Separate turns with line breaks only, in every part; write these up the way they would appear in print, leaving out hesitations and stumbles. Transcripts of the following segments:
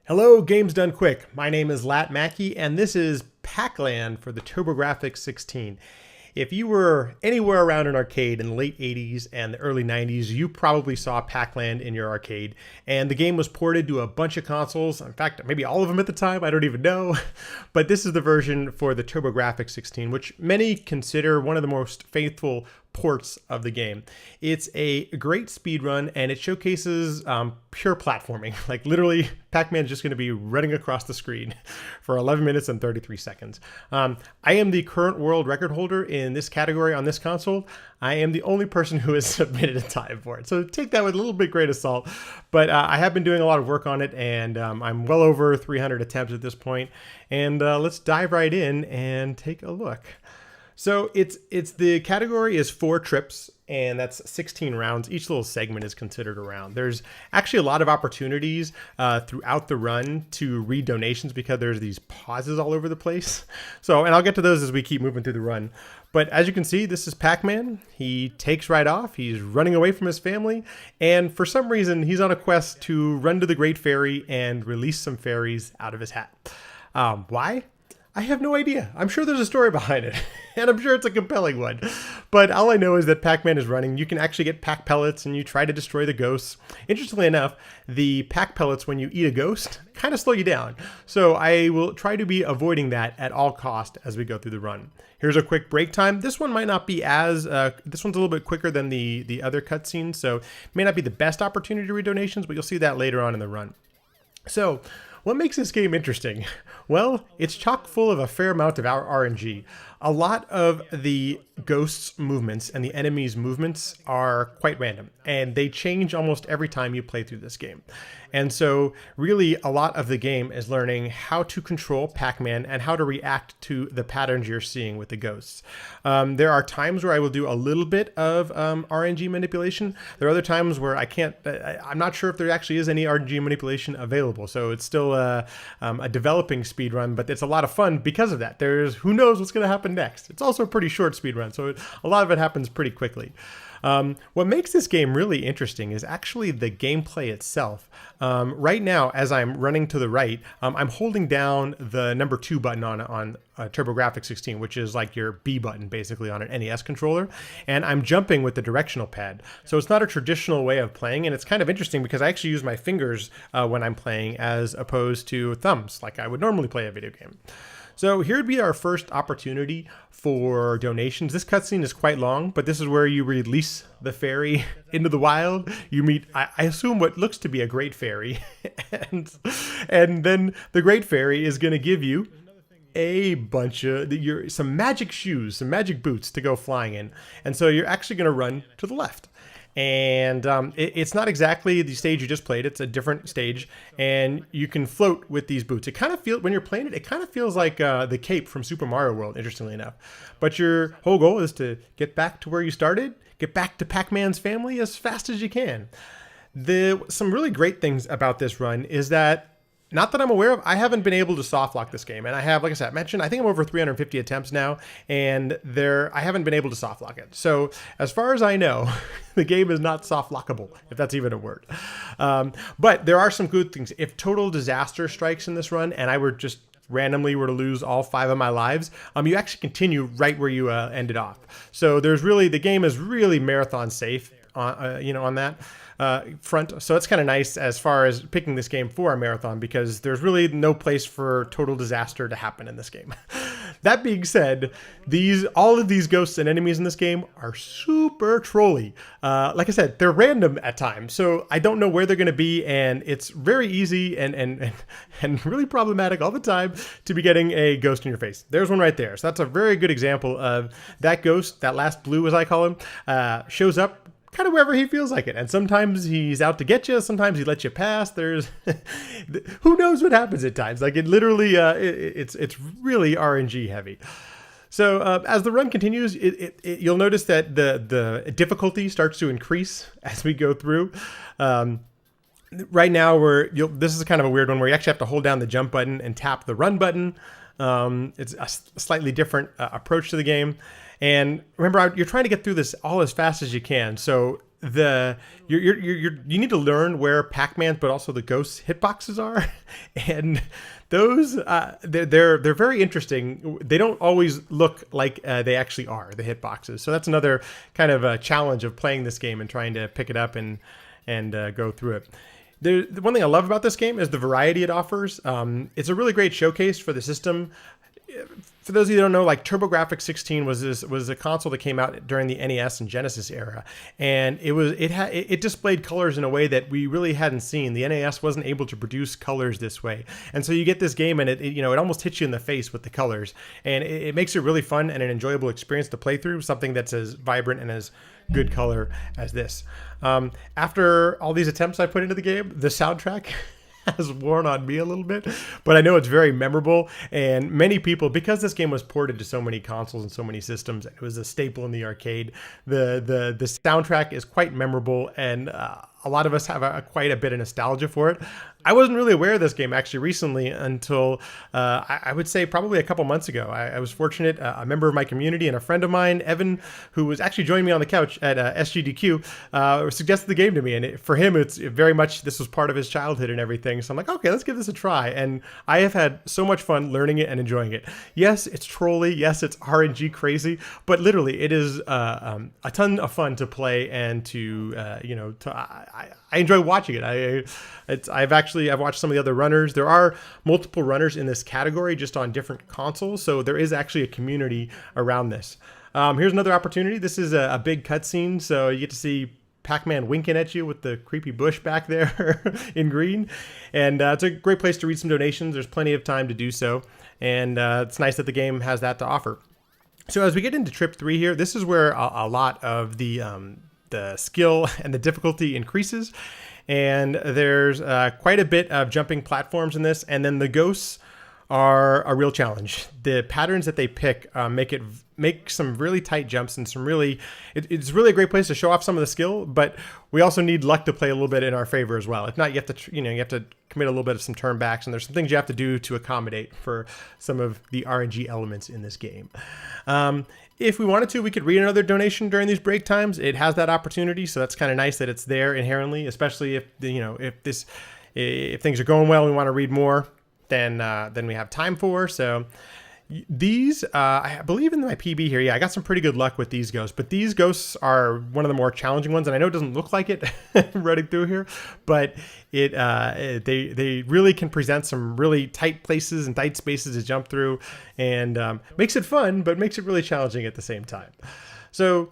Hello, Games Done Quick. My name is LattMackey, and this is Pac-Land for the TurboGrafx 16. If you were anywhere around an arcade in the late 80s and the early 90s, you probably saw Pac-Land in your arcade. And the game was ported to a bunch of consoles. In fact, maybe all of them at the time, I don't even know. But this is the version for the TurboGrafx 16, which many consider one of the most faithful ports of the game. It's a great speed run, and it showcases pure platforming. Like literally, Pac-Man's just going to be running across the screen for 11 minutes and 33 seconds. I am the current world record holder in this category on this console. I am the only person who has submitted a time for it. So take that with a little bit grain of salt. But I have been doing a lot of work on it, and I'm well over 300 attempts at this point. And let's dive right in and take a look. So it's the category is 4 trips, and that's 16 rounds. Each little segment is considered a round. There's actually a lot of opportunities throughout the run to read donations because there's these pauses all over the place. So, and I'll get to those as we keep moving through the run. But as you can see, this is Pac-Man. He takes right off. He's running away from his family. And for some reason, he's on a quest to run to the Great Fairy and release some fairies out of his hat. Why? I have no idea. I'm sure there's a story behind it, and I'm sure it's a compelling one. But all I know is that Pac-Man is running. You can actually get Pac pellets, and you try to destroy the ghosts. Interestingly enough, the Pac pellets, when you eat a ghost, kind of slow you down. So I will try to be avoiding that at all cost as we go through the run. Here's a quick break time. This one might not be as, this one's a little bit quicker than the other cutscenes, so it may not be the best opportunity to read donations, but you'll see that later on in the run. So, what makes this game interesting? Well, it's chock full of a fair amount of our RNG. A lot of the ghosts' movements and the enemies' movements are quite random, and they change almost every time you play through this game. And so really a lot of the game is learning how to control Pac-Man and how to react to the patterns you're seeing with the ghosts. There are times where I will do a little bit of RNG manipulation. There are other times where I can't, I'm not sure if there actually is any RNG manipulation available. So it's still a developing speed run, but it's a lot of fun because of that. There's who knows what's going to happen next. It's also a pretty short speed run, so a lot of it happens pretty quickly. What makes this game really interesting is actually the gameplay itself. Right now, as I'm running to the right, I'm holding down the number 2 button on TurboGrafx 16, which is like your B button basically on an NES controller, and I'm jumping with the directional pad. So it's not a traditional way of playing, and it's kind of interesting because I actually use my fingers when I'm playing as opposed to thumbs like I would normally play a video game. So here would be our first opportunity for donations. This cutscene is quite long, but this is where you release the fairy into the wild. You meet, I assume, what looks to be a great fairy, and then the great fairy is going to give you a bunch of some magic shoes, some magic boots to go flying in, and so you're actually going to run to the left. And it's not exactly the stage you just played. It's a different stage, and you can float with these boots. It kind of feels, when you're playing it, it kind of feels like the cape from Super Mario World, interestingly enough. But your whole goal is to get back to where you started, get back to Pac-Man's family as fast as you can. Some really great things about this run is that, not that I'm aware of, I haven't been able to soft lock this game. And I have, like I said, mentioned, I think I'm over 350 attempts now, and I haven't been able to soft lock it. So as far as I know, the game is not soft lockable, if that's even a word. But there are some good things. If total disaster strikes in this run, and I were just randomly were to lose all 5 of my lives, you actually continue right where you ended off. So the game is really marathon safe on that front. So it's kind of nice as far as picking this game for a marathon, because there's really no place for total disaster to happen in this game. That being said, all of these ghosts and enemies in this game are super trolly. Like I said, they're random at times, so I don't know where they're going to be, and it's very easy and really problematic all the time to be getting a ghost in your face. There's one right there. So that's a very good example of that ghost, that last blue as I call him, shows up kind of wherever he feels like it. And sometimes he's out to get you. Sometimes he lets you pass. There's who knows what happens at times. Like it literally, it's really RNG heavy. So as the run continues, you'll notice that the difficulty starts to increase as we go through. Right now, this is kind of a weird one where you actually have to hold down the jump button and tap the run button. It's a slightly different approach to the game. And remember, you're trying to get through this all as fast as you can. So you need to learn where Pac-Man, but also the ghost hitboxes are, and those they're very interesting. They don't always look like they actually are, the hitboxes. So that's another kind of a challenge of playing this game and trying to pick it up and go through it. The one thing I love about this game is the variety it offers. It's a really great showcase for the system. For those of you who don't know, like TurboGrafx 16 was a console that came out during the NES and Genesis era, and it displayed colors in a way that we really hadn't seen. The NES wasn't able to produce colors this way, and so you get this game, and it almost hits you in the face with the colors, and it makes it really fun and an enjoyable experience to play through. Something that's as vibrant and as good color as this. After all these attempts I put into the game, the soundtrack has worn on me a little bit, but I know it's very memorable, and many people, because this game was ported to so many consoles and so many systems, it was a staple in the arcade. The soundtrack is quite memorable, and a lot of us have quite a bit of nostalgia for it. I wasn't really aware of this game actually recently until I would say probably a couple months ago. I was fortunate, a member of my community and a friend of mine, Evan, who was actually joining me on the couch at SGDQ, suggested the game to me. And for him, it's very much, this was part of his childhood and everything. So I'm like, okay, let's give this a try. And I have had so much fun learning it and enjoying it. Yes, it's trolly. Yes, it's RNG crazy. But literally, it is a ton of fun to play and I enjoy watching it. I've watched some of the other runners. There are multiple runners in this category just on different consoles, so there is actually a community around this. Here's another opportunity. This is a big cutscene, so you get to see Pac-Man winking at you with the creepy bush back there in green, and it's a great place to read some donations. There's plenty of time to do so, and it's nice that the game has that to offer. So as we get into Trip 3 here, this is where a lot of the skill and the difficulty increases, and there's quite a bit of jumping platforms in this, and then the ghosts are a real challenge. The patterns that they pick make some really tight jumps and it's really a great place to show off some of the skill, but we also need luck to play a little bit in our favor as well. If not, you have to commit a little bit of some turnbacks, and there's some things you have to do to accommodate for some of the RNG elements in this game. If we wanted to, we could read another donation during these break times. It has that opportunity, so that's kind of nice that it's there inherently, especially if things are going well and we want to read more than we have time for. So these, I believe in my PB here, I got some pretty good luck with these ghosts, but these ghosts are one of the more challenging ones, and I know it doesn't look like it running through here, but they really can present some really tight places and tight spaces to jump through, and makes it fun, but makes it really challenging at the same time. So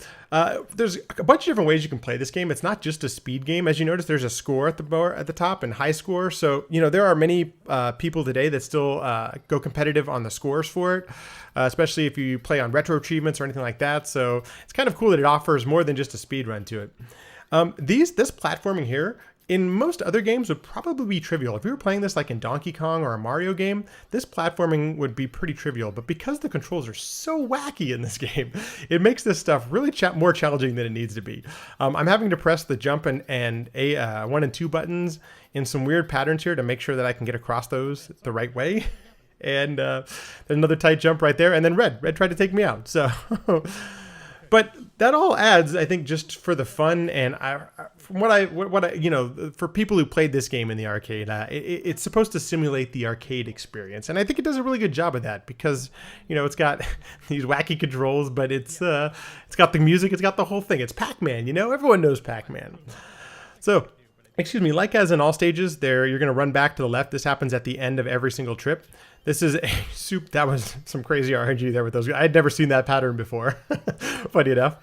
there's a bunch of different ways you can play this game. It's not just a speed game. As you notice, there's a score at the top and high score. So, there are many people today that still go competitive on the scores for it, especially if you play on retro achievements or anything like that. So it's kind of cool that it offers more than just a speed run to it. This platforming here, in most other games, would probably be trivial. If you were playing this like in Donkey Kong or a Mario game, this platforming would be pretty trivial. But because the controls are so wacky in this game, it makes this stuff really more challenging than it needs to be. I'm having to press the jump and 1 and 2 buttons in some weird patterns here to make sure that I can get across those the right way. And there's another tight jump right there. And then Red tried to take me out. So... But that all adds, I think, just for the fun, and from what I for people who played this game in the arcade, it's supposed to simulate the arcade experience, and I think it does a really good job of that because it's got these wacky controls, but it's got the music, it's got the whole thing. It's Pac-Man, everyone knows Pac-Man. So, excuse me, like as in all stages, you're going to run back to the left. This happens at the end of every single trip. This is that was some crazy RNG there with those guys. I had never seen that pattern before, funny enough.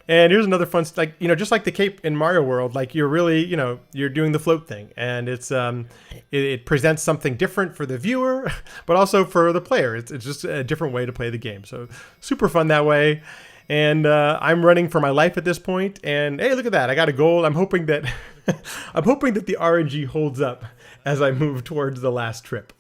And here's another fun, just like the cape in Mario World, like you're really, you're doing the float thing, and it's it presents something different for the viewer, but also for the player. It's just a different way to play the game. So super fun that way. And I'm running for my life at this point. And hey, look at that! I got a goal. I'm hoping that the RNG holds up as I move towards the last trip.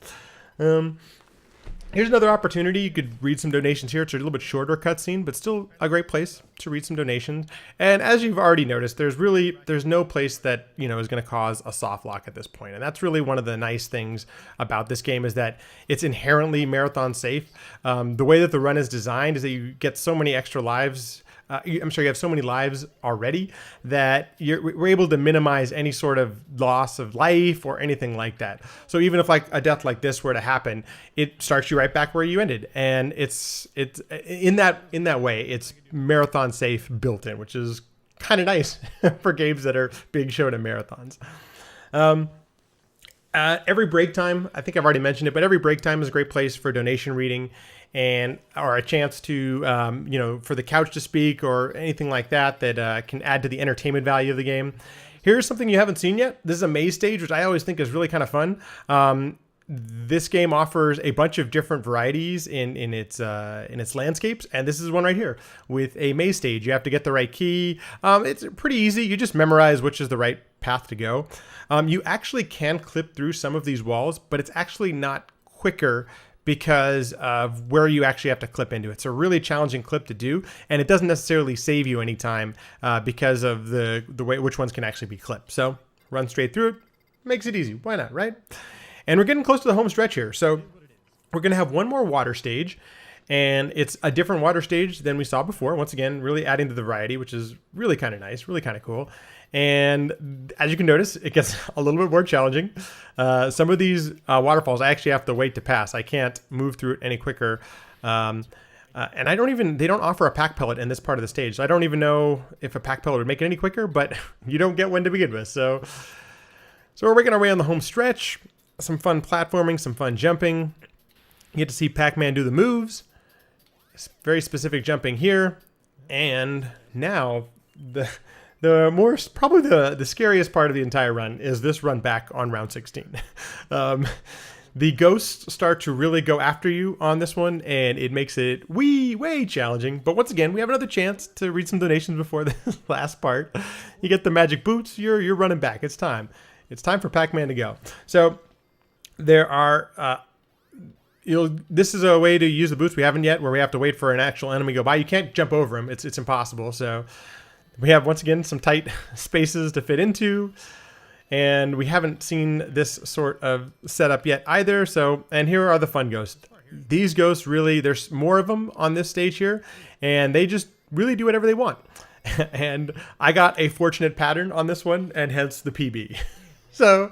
Here's another opportunity. You could read some donations here. It's a little bit shorter cutscene, but still a great place to read some donations. And as you've already noticed, there's no place that is going to cause a soft lock at this point. And that's really one of the nice things about this game, is that it's inherently marathon safe. The way that the run is designed is that you get so many extra lives I'm sorry, you have so many lives already that we're able to minimize any sort of loss of life or anything like that. So even if like a death like this were to happen, it starts you right back where you ended, and it's in that way, it's marathon safe built in, which is kind of nice for games that are being shown in marathons. Every break time, I think I've already mentioned it, but every break time is a great place for donation reading or a chance to, for the couch to speak or anything like that can add to the entertainment value of the game. Here's something you haven't seen yet. This is a maze stage, which I always think is really kind of fun. This game offers a bunch of different varieties in its landscapes, and this is one right here with a maze stage. You have to get the right key. It's pretty easy. You just memorize which is the right path to go. You actually can clip through some of these walls, but it's actually not quicker because of where you actually have to clip into. It's a really challenging clip to do, and it doesn't necessarily save you any time because of the way which ones can actually be clipped. So run straight through it. Makes it easy. Why not, right? And we're getting close to the home stretch here. So we're going to have one more water stage, and it's a different water stage than we saw before. Once again, really adding to the variety, which is really kind of nice, really kind of cool. And as you can notice, it gets a little bit more challenging. Some of these waterfalls, I actually have to wait to pass. I can't move through it any quicker. And they don't offer a pack pellet in this part of the stage. So I don't even know if a pack pellet would make it any quicker, but you don't get one to begin with. So we're making our way on the home stretch. Some fun platforming, some fun jumping. You get to see Pac-Man do the moves. Very specific jumping here. And now probably the scariest part of the entire run is this run back on round 16. The ghosts start to really go after you on this one, and it makes it way challenging. But once again, we have another chance to read some donations before this last part. You get the magic boots. You're running back. It's time. It's time for Pac-Man to go. So there are, this is a way to use the boots we haven't yet, where we have to wait for an actual enemy to go by. You can't jump over them. It's impossible. So we have, once again, some tight spaces to fit into, and we haven't seen this sort of setup yet either. So, and here are the fun ghosts. These ghosts really, there's more of them on this stage here, and they just really do whatever they want. And I got a fortunate pattern on this one, and hence the PB. So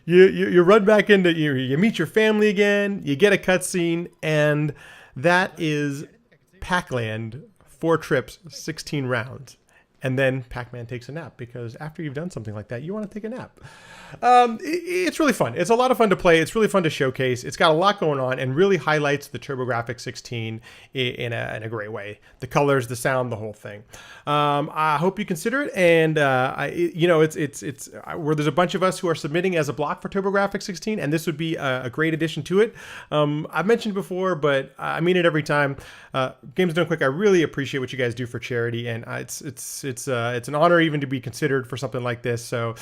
you run back into, you meet your family again, you get a cutscene, and that is Pac-Land, 4 trips, 16 rounds. And then Pac-Man takes a nap, because after you've done something like that, you want to take a nap. It's really fun. It's a lot of fun to play. It's really fun to showcase. It's got a lot going on and really highlights the TurboGrafx 16 in a great way. The colors, the sound, the whole thing. I hope you consider it. And it's where there's a bunch of us who are submitting as a block for TurboGrafx 16, and this would be a great addition to it. I've mentioned before, but I mean it every time. Games Done Quick, I really appreciate what you guys do for charity, and it's an honor even to be considered for something like this. So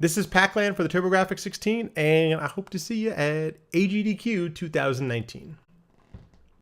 this is Pac-Land for the TurboGrafx 16, and I hope to see you at AGDQ 2019.